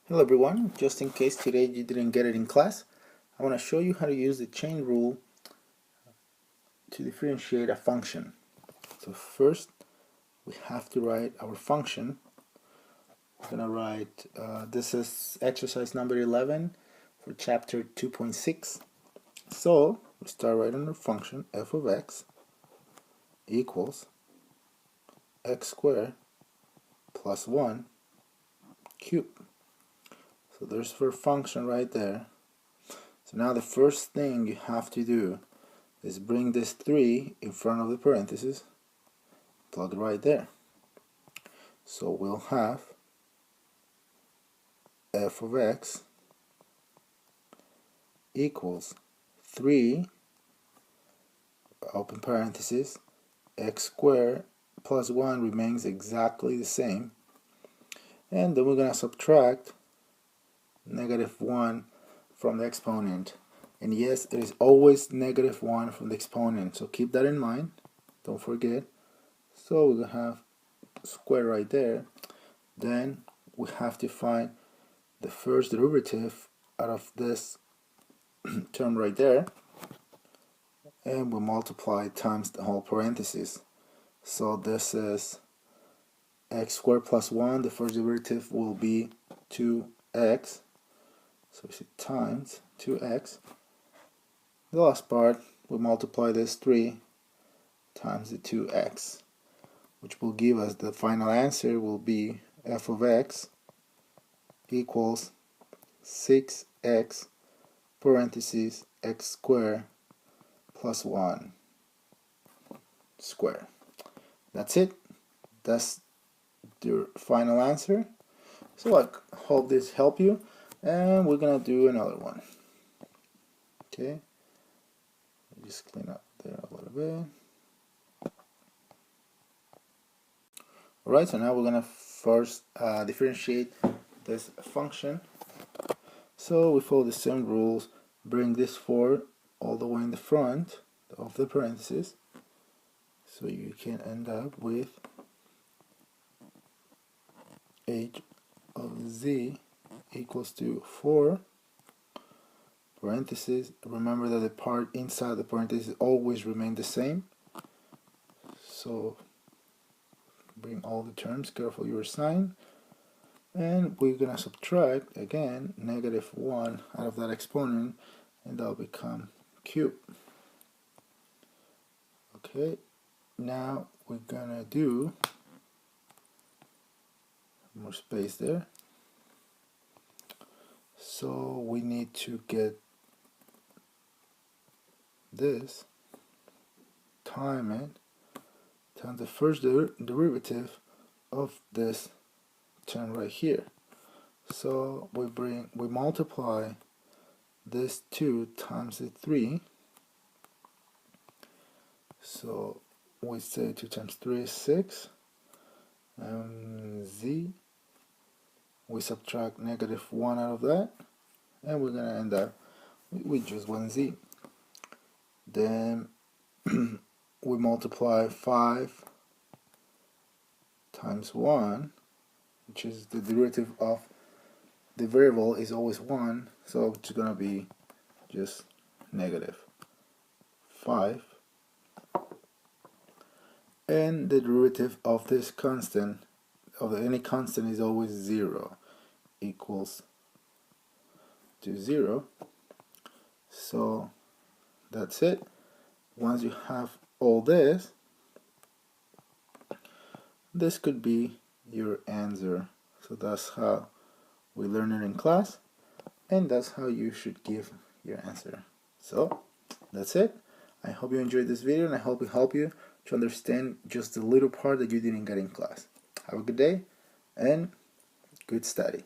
Hello everyone, just in case today you didn't get it in class, I want to show you how to use the chain rule to differentiate a function. So first we have to write our function. We're going to write, this is exercise number 11 for chapter 2.6. So we start writing our function f of x equals x squared plus 1 cubed. So there's our function right there. So now the first thing you have to do is bring this 3 in front of the parentheses, plug it right there. So we'll have f of x equals 3, open parentheses, x squared plus 1 remains exactly the same. And then we're going to subtract -1 from the exponent. And yes, it is always -1 from the exponent, so keep that in mind, don't forget. So we're going to have square right there. Then we have to find the first derivative out of this term right there, and we multiply times the whole parenthesis. So this is x squared plus 1, the first derivative will be 2x, so we say times 2x. The last part, we multiply this 3 times the 2x, which will give us the final answer will be f of x equals 6x parentheses x squared plus 1 squared. That's it. That's the final answer. So I hope this helped you, and we're gonna do another one. Okay, just clean up there a little bit. Alright, so now we're gonna first differentiate this function. So we follow the same rules. Bring this 4 all the way in the front of the parentheses, so you can end up with h of z equals to 4 parentheses. Remember that the part inside the parentheses always remain the same. So bring all the terms, careful your sign, and we're gonna subtract again -1 out of that exponent, and that'll become cube. Okay, now we're gonna do more space there. So we need to get this times the first derivative of this term right here. So we multiply this 2 times the 3. So we say 2 times 3 is 6. Z, we subtract -1 out of that, and we're gonna end up with just 1z. Then we multiply 5 times 1, which is the derivative of the variable is always 1, so it's gonna be just -5. And the derivative of this constant, of any constant, is always 0, equals to 0. So that's it. Once you have all this, this could be your answer. So that's how we learn it in class, and that's how you should give your answer. So that's it. I hope you enjoyed this video, and I hope it helped you to understand just the little part that you didn't get in class. Have a good day and good study.